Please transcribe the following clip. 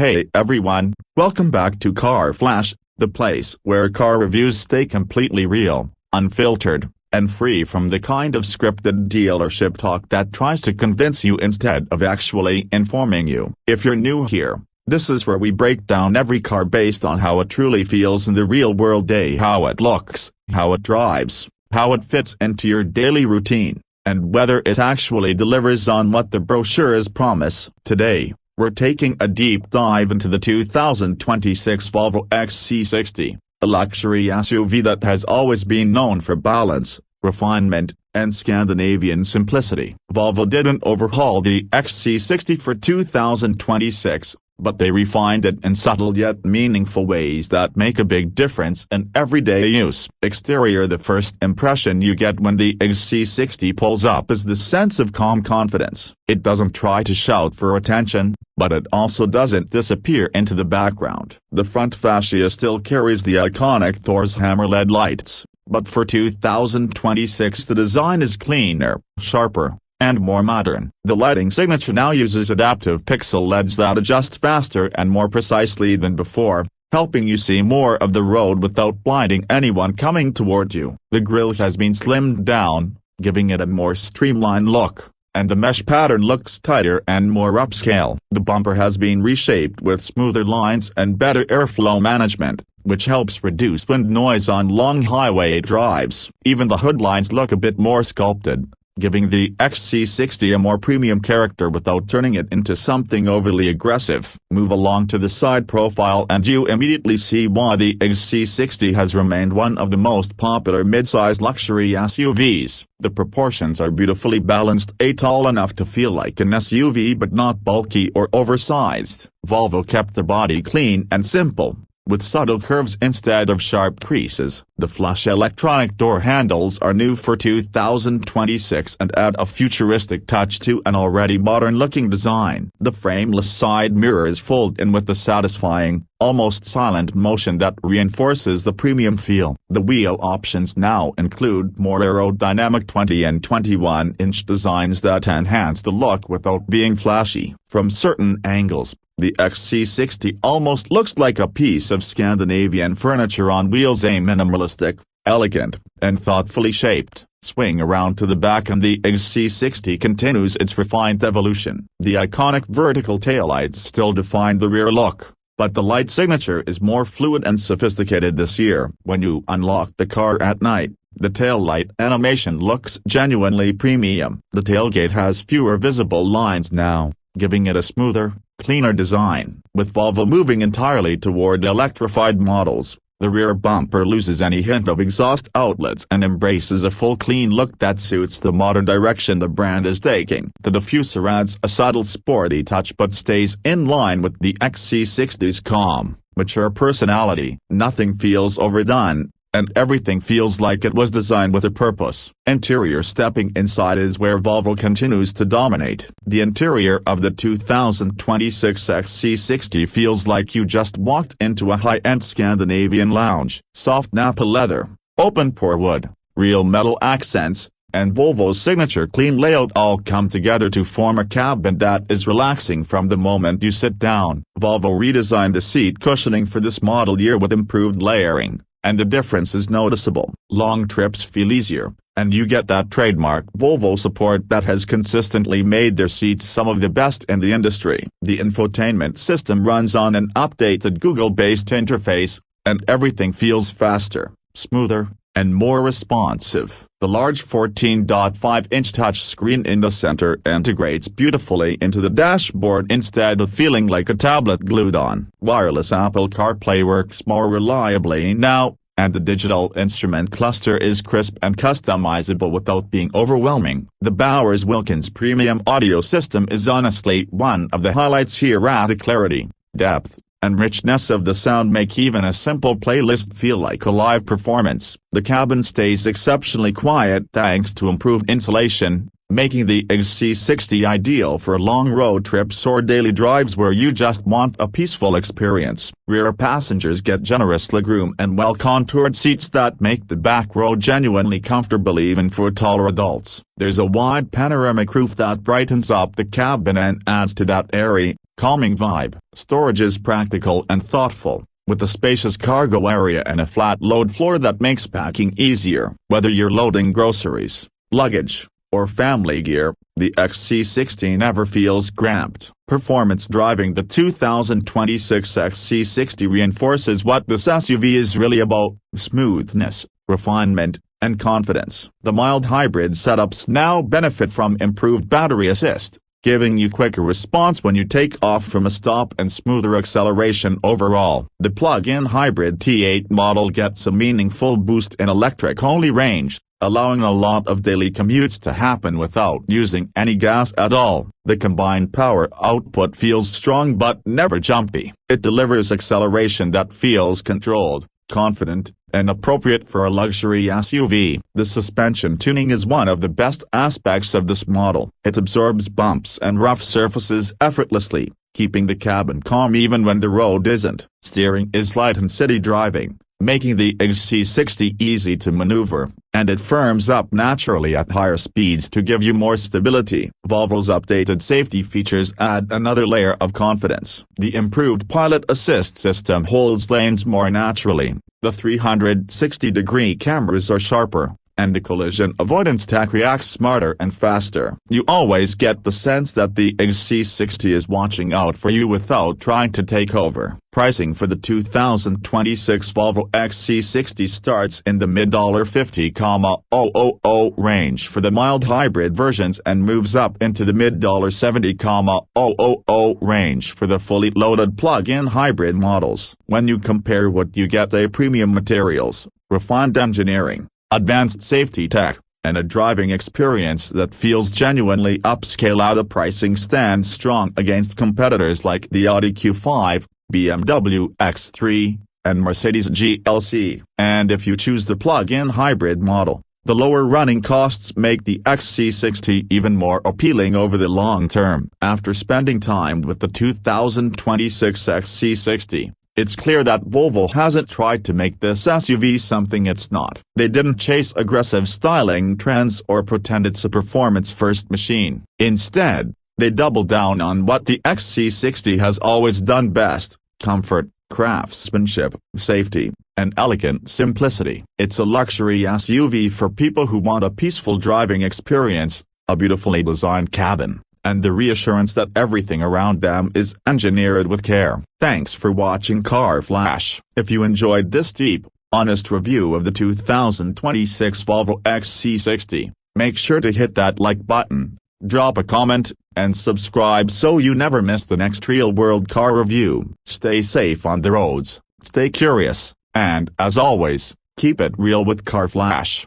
Hey everyone, welcome back to Car Flash, the place where car reviews stay completely real, unfiltered, and free from the kind of scripted dealership talk that tries to convince you instead of actually informing you. If you're new here, this is where we break down every car based on how it truly feels in the real world, how it looks, how it drives, how it fits into your daily routine, and whether it actually delivers on what the brochures promise. Today, we're taking a deep dive into the 2026 Volvo XC60, a luxury SUV that has always been known for balance, refinement, and Scandinavian simplicity. Volvo didn't overhaul the XC60 for 2026, but they refined it in subtle yet meaningful ways that make a big difference in everyday use. Exterior: the first impression you get when the XC60 pulls up is the sense of calm confidence. It doesn't try to shout for attention, but it also doesn't disappear into the background. The front fascia still carries the iconic Thor's hammer LED lights, but for 2026 the design is cleaner, sharper, and more modern. The lighting signature now uses adaptive pixel LEDs that adjust faster and more precisely than before, helping you see more of the road without blinding anyone coming toward you. The grille has been slimmed down, giving it a more streamlined look, and the mesh pattern looks tighter and more upscale. The bumper has been reshaped with smoother lines and better airflow management, which helps reduce wind noise on long highway drives. Even the hood lines look a bit more sculpted, giving the XC60 a more premium character without turning it into something overly aggressive. Move along to the side profile and you immediately see why the XC60 has remained one of the most popular mid-size luxury SUVs. The proportions are beautifully balanced, tall enough to feel like an SUV but not bulky or oversized. Volvo kept the body clean and simple, with subtle curves instead of sharp creases. The flush electronic door handles are new for 2026 and add a futuristic touch to an already modern-looking design. The frameless side mirrors fold in with a satisfying, almost silent motion that reinforces the premium feel. The wheel options now include more aerodynamic 20 and 21-inch designs that enhance the look without being flashy. From certain angles, the XC60 almost looks like a piece of Scandinavian furniture on wheels, a minimalistic, elegant, and thoughtfully shaped swing around to the back, and the XC60 continues its refined evolution. The iconic vertical taillights still define the rear look, but the light signature is more fluid and sophisticated this year. When you unlock the car at night, the taillight animation looks genuinely premium. The tailgate has fewer visible lines now, giving it a smoother, cleaner design. With Volvo moving entirely toward electrified models, the rear bumper loses any hint of exhaust outlets and embraces a full clean look that suits the modern direction the brand is taking. The diffuser adds a subtle sporty touch but stays in line with the XC60's calm, mature personality. Nothing feels overdone, and everything feels like it was designed with a purpose. Interior: stepping inside is where Volvo continues to dominate. The interior of the 2026 XC60 feels like you just walked into a high-end Scandinavian lounge. Soft Napa leather, open pore wood, real metal accents, and Volvo's signature clean layout all come together to form a cabin that is relaxing from the moment you sit down. Volvo redesigned the seat cushioning for this model year with improved layering, and the difference is noticeable. Long trips feel easier, and you get that trademark Volvo support that has consistently made their seats some of the best in the industry. The infotainment system runs on an updated Google-based interface, and everything feels faster, smoother, and more responsive. The large 14.5-inch touchscreen in the center integrates beautifully into the dashboard instead of feeling like a tablet glued on. Wireless Apple CarPlay works more reliably now, and the digital instrument cluster is crisp and customizable without being overwhelming. The Bowers Wilkins premium audio system is honestly one of the highlights here. The clarity, depth, and richness of the sound make even a simple playlist feel like a live performance. The cabin stays exceptionally quiet thanks to improved insulation, making the XC60 ideal for long road trips or daily drives where you just want a peaceful experience. Rear passengers get generous legroom and well-contoured seats that make the back row genuinely comfortable even for taller adults. There's a wide panoramic roof that brightens up the cabin and adds to that airy, calming vibe. Storage is practical and thoughtful, with a spacious cargo area and a flat load floor that makes packing easier. Whether you're loading groceries, luggage, or family gear, the XC60 never feels cramped. Performance driving. The 2026 XC60 reinforces what this SUV is really about: smoothness, refinement, and confidence. The mild hybrid setups now benefit from improved battery assist, giving you quicker response when you take off from a stop and smoother acceleration overall. The plug-in hybrid T8 model gets a meaningful boost in electric-only range, allowing a lot of daily commutes to happen without using any gas at all. The combined power output feels strong but never jumpy. It delivers acceleration that feels controlled, confident, and appropriate for a luxury SUV. The suspension tuning is one of the best aspects of this model. It absorbs bumps and rough surfaces effortlessly, keeping the cabin calm even when the road isn't. Steering is light in city driving, making the XC60 easy to maneuver, and it firms up naturally at higher speeds to give you more stability. Volvo's updated safety features add another layer of confidence. The improved pilot assist system holds lanes more naturally, the 360-degree cameras are sharper, and the collision avoidance tech reacts smarter and faster. You always get the sense that the XC60 is watching out for you without trying to take over. Pricing for the 2026 Volvo XC60 starts in the mid-$50,000 range for the mild hybrid versions and moves up into the mid-$70,000 range for the fully loaded plug-in hybrid models. When you compare what you get: the premium materials, refined engineering, advanced safety tech, and a driving experience that feels genuinely upscale, the pricing stands strong against competitors like the Audi Q5, BMW X3, and Mercedes GLC. And if you choose the plug-in hybrid model, the lower running costs make the XC60 even more appealing over the long term. After spending time with the 2026 XC60, it's clear that Volvo hasn't tried to make this SUV something it's not. They didn't chase aggressive styling trends or pretend it's a performance-first machine. Instead, they doubled down on what the XC60 has always done best: comfort, craftsmanship, safety, and elegant simplicity. It's a luxury SUV for people who want a peaceful driving experience, a beautifully designed cabin, and the reassurance that everything around them is engineered with care. Thanks for watching Car Flash. If you enjoyed this deep, honest review of the 2026 Volvo XC60, make sure to hit that like button, drop a comment, and subscribe so you never miss the next real-world car review. Stay safe on the roads, stay curious, and as always, keep it real with Car Flash.